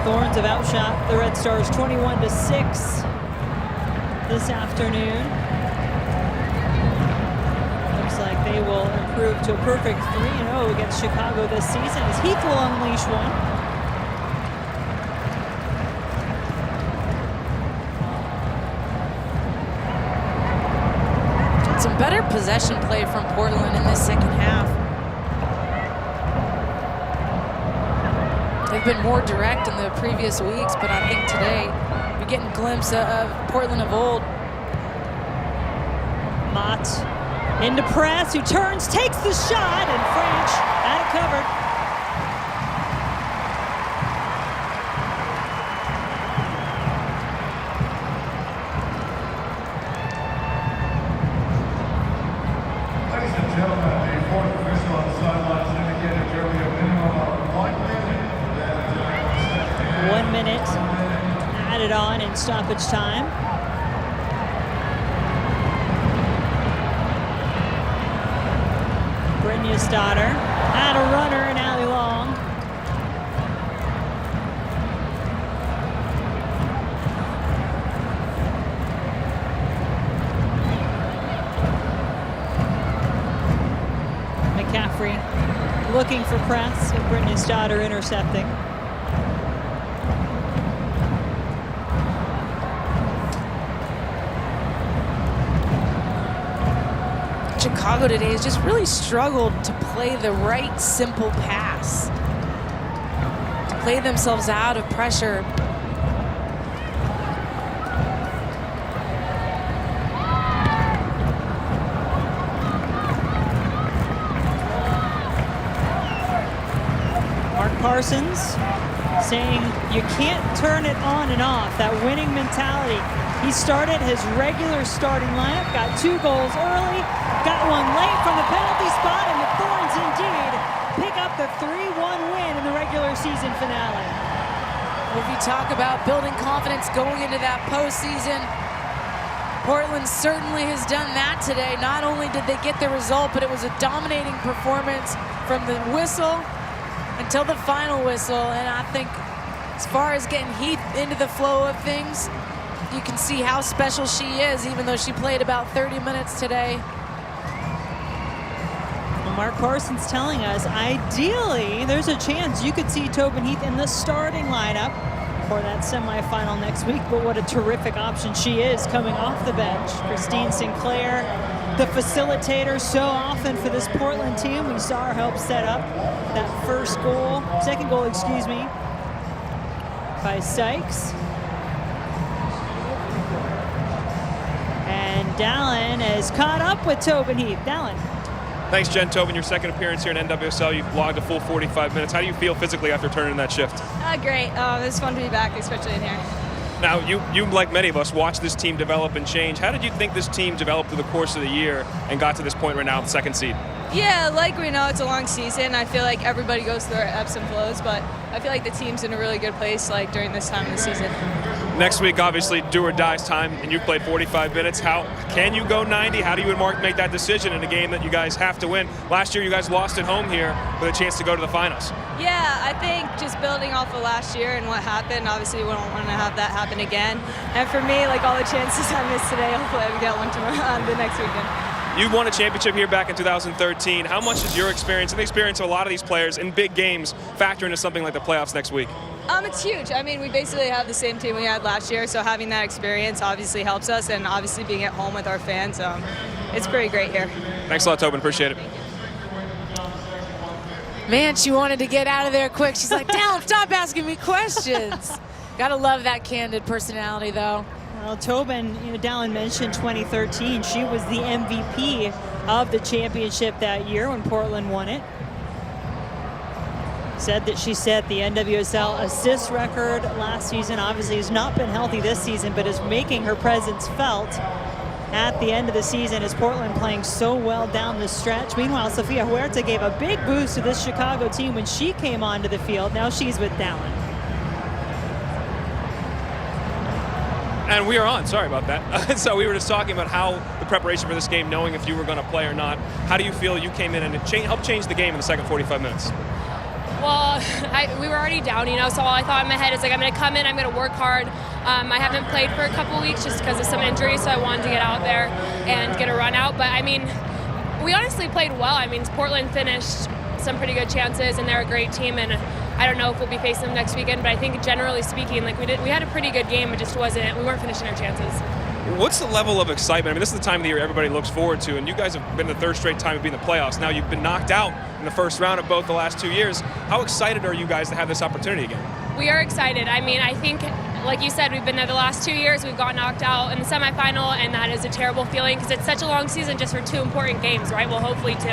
Thorns have outshot the Red Stars 21-6 this afternoon. Looks like they will improve to a perfect 3-0 against Chicago this season as Heath will unleash one. Some better possession play from Portland in this second half. They've been more direct in the previous weeks, but I think today You're getting a glimpse of Portland of old. Mott into press, who turns, takes the shot, and French had it covered. Ladies and gentlemen, the fourth official on the sidelines indicated during a minimum of 1 minute. 1 minute added on in stoppage time. Brynja's daughter had a runner in Allie Long. McCaffrey looking for press, and Brynja's daughter intercepting. Chicago today has just really struggled to play the right simple pass, to play themselves out of pressure. Mark Parsons saying you can't turn it on and off, that winning mentality. He started his regular starting lineup, got 2 goals early, got one late from the penalty spot, and the Thorns indeed pick up the 3-1 win in the regular season finale. If you talk about building confidence going into that postseason, Portland certainly has done that today. Not only did they get the result, but it was a dominating performance from the whistle until the final whistle. And I think as far as getting Heath into the flow of things, you can see how special she is, even though she played about 30 minutes today. Well, Mark Parsons telling us, ideally, there's a chance you could see Tobin Heath in the starting lineup for that semifinal next week, but what a terrific option she is coming off the bench. Christine Sinclair, the facilitator so often for this Portland team. We saw her help set up that second goal, by Sykes. And Dallin has caught up with Tobin Heath. Dallin. Thanks, Jen. Tobin, your second appearance here in NWSL. You've logged a full 45 minutes. How do you feel physically after turning that shift? Great. It's fun to be back, especially in here. Now, you, like many of us, watched this team develop and change. How did you think this team developed through the course of the year and got to this point right now, the second seed? Yeah, like we know, it's a long season. I feel like everybody goes through their ebbs and flows, but I feel like the team's in a really good place like during this time of the season. Next week, obviously, do or die's time, and you've played 45 minutes. How can you go 90? How do you and Mark make that decision in a game that you guys have to win? Last year, you guys lost at home here with a chance to go to the finals. Yeah, I think just building off of last year and what happened, obviously we don't want to have that happen again. And for me, like all the chances I missed today, hopefully I get one tomorrow on the next weekend. You won a championship here back in 2013. How much does your experience and the experience of a lot of these players in big games factor into something like the playoffs next week? It's huge. I mean, we basically have the same team we had last year, so having that experience obviously helps us, and obviously being at home with our fans, it's pretty great here. Thanks a lot, Tobin. Appreciate it. Man, she wanted to get out of there quick. She's like, Dallin, stop asking me questions. Gotta love that candid personality, though. Well, Tobin, Dallin mentioned 2013. She was the MVP of the championship that year when Portland won it. Said that she set the NWSL assist record last season. Obviously has not been healthy this season, but is making her presence felt at the end of the season as Portland playing so well down the stretch. Meanwhile, Sofia Huerta gave a big boost to this Chicago team when she came onto the field. Now she's with Dallin. And we are on. Sorry about that. So we were just talking about how the preparation for this game, knowing if you were going to play or not. How do you feel you came in and helped change the game in the second 45 minutes? Well, we were already down, so all I thought in my head is like, I'm going to come in, I'm going to work hard. I haven't played for a couple weeks just because of some injuries, so I wanted to get out there and get a run out. But I mean, we honestly played well. I mean, Portland finished some pretty good chances, and they're a great team. And I don't know if we'll be facing them next weekend, but I think generally speaking, like we had a pretty good game. It just we weren't finishing our chances. What's the level of excitement? I mean, this is the time of the year everybody looks forward to, and you guys have been the third straight time of being in the playoffs. Now you've been knocked out in the first round of both the last 2 years. How excited are you guys to have this opportunity again? We are excited. I mean, I think like you said, we've been there the last 2 years. We've got knocked out in the semifinal, and that is a terrible feeling because it's such a long season just for 2 important games, right? Well, hopefully 2.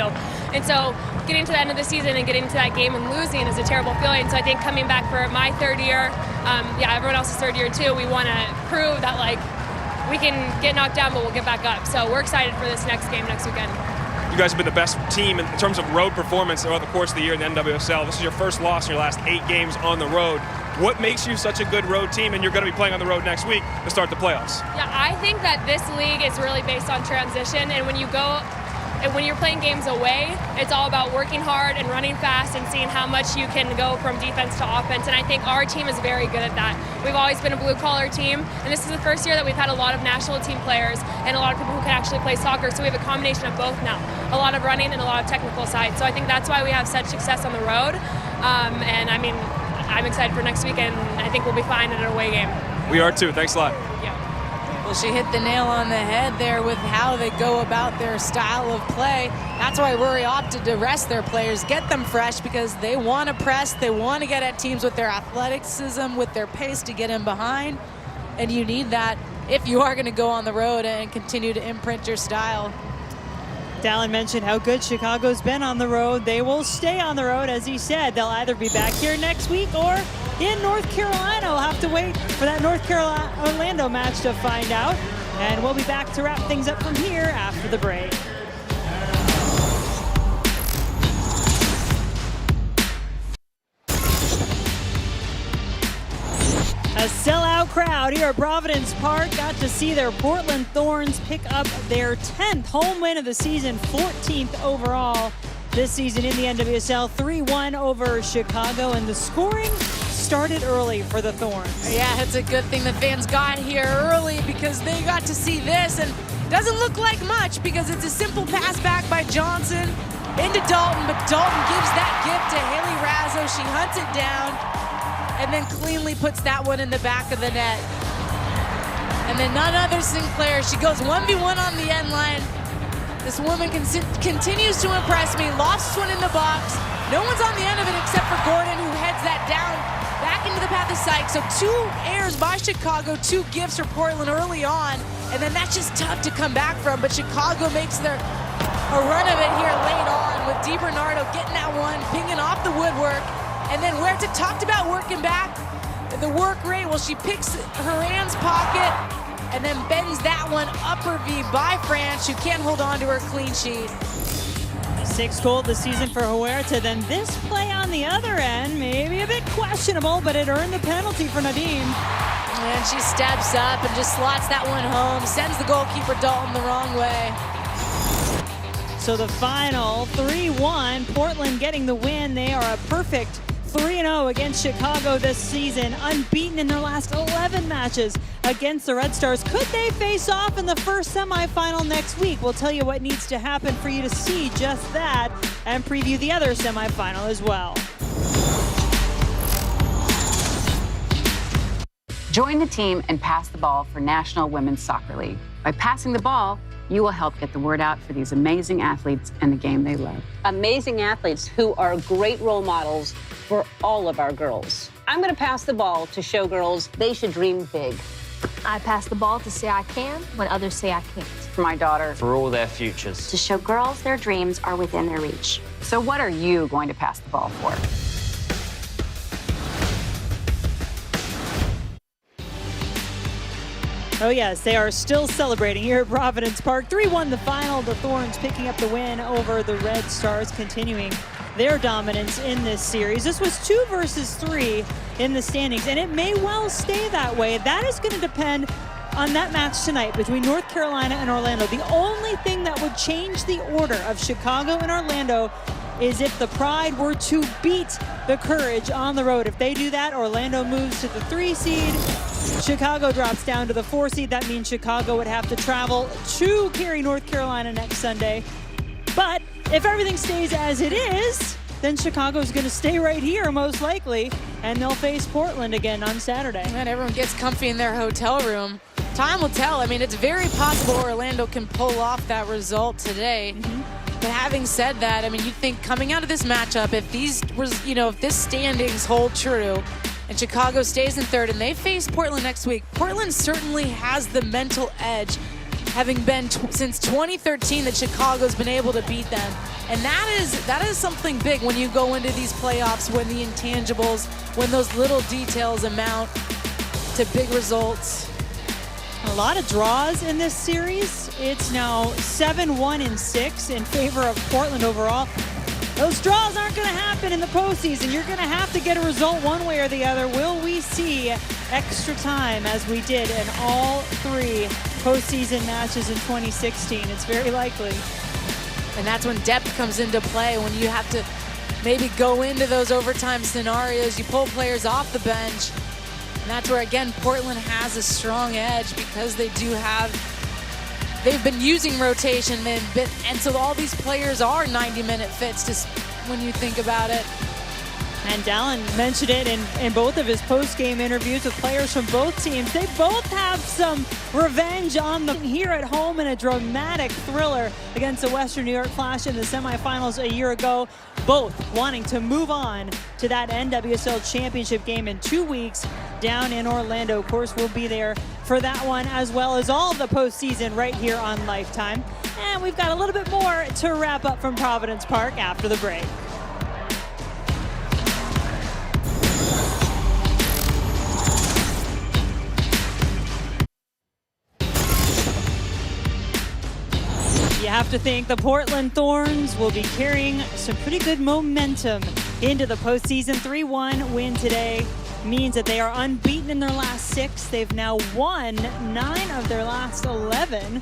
And so getting to the end of the season and getting to that game and losing is a terrible feeling. So I think coming back for my 3rd year, everyone else's 3rd year too, we want to prove that like we can get knocked down, but we'll get back up. So we're excited for this next game next weekend. You guys have been the best team in terms of road performance throughout the course of the year in the NWSL. This is your first loss in your last 8 games on the road. What makes you such a good road team, and you're going to be playing on the road next week to start the playoffs? Yeah, I think that this league is really based on transition, and when you're playing games away, it's all about working hard and running fast and seeing how much you can go from defense to offense, and I think our team is very good at that. We've always been a blue-collar team, and this is the first year that we've had a lot of national team players and a lot of people who can actually play soccer, so we have a combination of both now, a lot of running and a lot of technical side. So I think that's why we have such success on the road, and I mean, I'm excited for next week, and I think we'll be fine in an away game. We are too. Thanks a lot. Well, she hit the nail on the head there with how they go about their style of play. That's why Rory opted to rest their players, get them fresh, because they want to press, they want to get at teams with their athleticism, with their pace to get in behind. And you need that if you are going to go on the road and continue to imprint your style. Dallin mentioned how good Chicago's been on the road. They will stay on the road, as he said. They'll either be back here next week or in North Carolina. We'll have to wait for that North Carolina-Orlando match to find out. And we'll be back to wrap things up from here after the break. A sellout crowd here at Providence Park got to see their Portland Thorns pick up their 10th home win of the season, 14th overall this season in the NWSL, 3-1 over Chicago, and the scoring started early for the Thorns. Yeah, it's a good thing the fans got here early because they got to see this, and it doesn't look like much because it's a simple pass back by Johnson into Dalton, but Dalton gives that gift to Haley Razzo. She hunts it down and then cleanly puts that one in the back of the net. And then none other Sinclair. She goes 1v1 on the end line. This woman continues to impress me. Lofts one in the box. No one's on the end of it except for Gordon, who heads that down back into the path of Syke. So 2 errors by Chicago, 2 gifts for Portland early on, and then that's just tough to come back from. But Chicago makes a run of it here late on with DiBernardo getting that one, pinging off the woodwork. And then Huerta talked about working back, the work rate. Well, she picks Horan's pocket and then bends that one upper V by France, who can't hold on to her clean sheet. 6th goal this season for Huerta. Then this play on the other end, maybe a bit questionable, but it earned the penalty for Nadim. And she steps up and just slots that one home, sends the goalkeeper Dalton the wrong way. So the final 3-1, Portland getting the win. They are a perfect 3-0 against Chicago this season, unbeaten in their last 11 matches against the Red Stars. Could they face off in the first semifinal next week? We'll tell you what needs to happen for you to see just that and preview the other semifinal as well. Join the team and pass the ball for National Women's Soccer League. By passing the ball, you will help get the word out for these amazing athletes and the game they love. Amazing athletes who are great role models for all of our girls. I'm going to pass the ball to show girls they should dream big. I pass the ball to say I can when others say I can't. For my daughter. For all their futures. To show girls their dreams are within their reach. So what are you going to pass the ball for? Oh yes, they are still celebrating here at Providence Park. 3-1 the final, the Thorns picking up the win over the Red Stars, continuing their dominance in this series. This was 2 versus 3 in the standings, and it may well stay that way. That is going to depend on that match tonight between North Carolina and Orlando. The only thing that would change the order of Chicago and Orlando is if the Pride were to beat the Courage on the road. If they do that, Orlando moves to the 3 seed. Chicago drops down to the 4 seed. That means Chicago would have to travel to Cary, North Carolina next Sunday. But if everything stays as it is, then Chicago's going to stay right here most likely, and they'll face Portland again on Saturday. And everyone gets comfy in their hotel room. Time will tell. I mean, it's very possible Orlando can pull off that result today. But having said that, I mean, you think coming out of this matchup, if these was, if this standings hold true, and Chicago stays in third, and they face Portland next week. Portland certainly has the mental edge, having been since 2013 that Chicago's been able to beat them. And that is something big when you go into these playoffs, when the intangibles, when those little details amount to big results. A lot of draws in this series. It's now 7-1-6 in favor of Portland overall. Those draws aren't going to happen in the postseason. You're going to have to get a result one way or the other. Will we see extra time as we did in all 3 postseason matches in 2016? It's very likely. And that's when depth comes into play, when you have to maybe go into those overtime scenarios. You pull players off the bench. And that's where, again, Portland has a strong edge because they've been using rotation, and so all these players are 90-minute fits just when you think about it. And Dallin mentioned it in both of his post-game interviews with players from both teams. They both have some revenge on them here at home in a dramatic thriller against the Western New York Flash in the semifinals a year ago. Both wanting to move on to that NWSL championship game in 2 weeks down in Orlando. Of course, we'll be there for that one, as well as all of the postseason right here on Lifetime. And we've got a little bit more to wrap up from Providence Park after the break. You have to think the Portland Thorns will be carrying some pretty good momentum into the postseason. 3-1 win today means that they are unbeaten in their last 6. They've now won 9 of their last 11.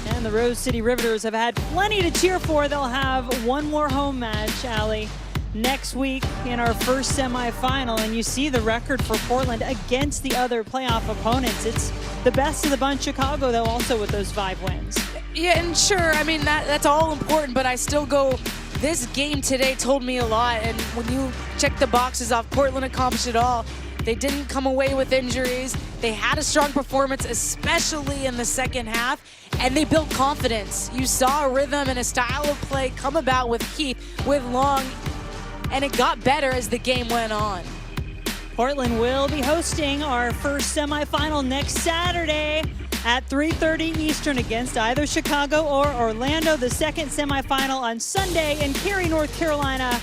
And the Rose City Riveters have had plenty to cheer for. They'll have one more home match, Allie, next week in our first semifinal. And you see the record for Portland against the other playoff opponents. It's the best of the bunch. Chicago, though, also with those 5 wins. Yeah, and sure, I mean, that's all important, but I still go, this game today told me a lot. And when you check the boxes off, Portland accomplished it all. They didn't come away with injuries. They had a strong performance, especially in the second half, and they built confidence. You saw a rhythm and a style of play come about with Heath, with Long, and it got better as the game went on. Portland will be hosting our first semifinal next Saturday at 3:30 Eastern against either Chicago or Orlando. The second semifinal on Sunday in Cary, North Carolina.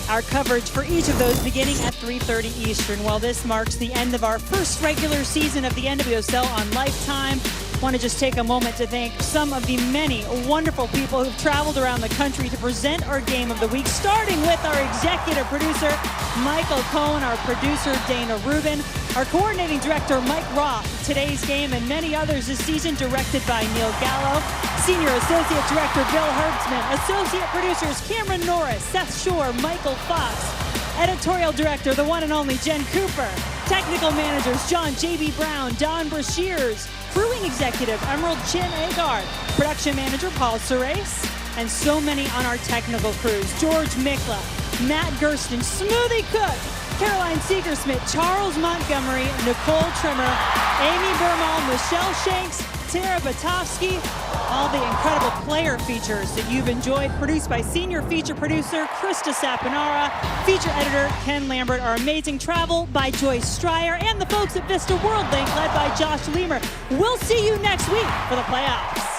Our coverage for each of those beginning at 3:30 Eastern. Well, this marks the end of our first regular season of the NWSL on Lifetime. I want to just take a moment to thank some of the many wonderful people who've traveled around the country to present our game of the week, starting with our executive producer, Michael Cohen, our producer, Dana Rubin, our coordinating director, Mike Roth, today's game and many others this season directed by Neil Gallo, senior associate director, Bill Herbstman, associate producers, Cameron Norris, Seth Shore, Michael Fox, editorial director, the one and only Jen Cooper, technical managers, John J.B. Brown, Don Brashears, crewing executive, Emerald Chin Agard, production manager, Paul Surace, and so many on our technical crews, George Mikla, Matt Gersten, Smoothie Cook, Caroline Seegersmith, Charles Montgomery, Nicole Trimmer, Amy Bermal, Michelle Shanks, Tara Batovsky, all the incredible player features that you've enjoyed, produced by senior feature producer Krista Saponara, feature editor Ken Lambert, our amazing travel by Joyce Stryer, and the folks at Vista World Link led by Josh Leamer. We'll see you next week for the playoffs.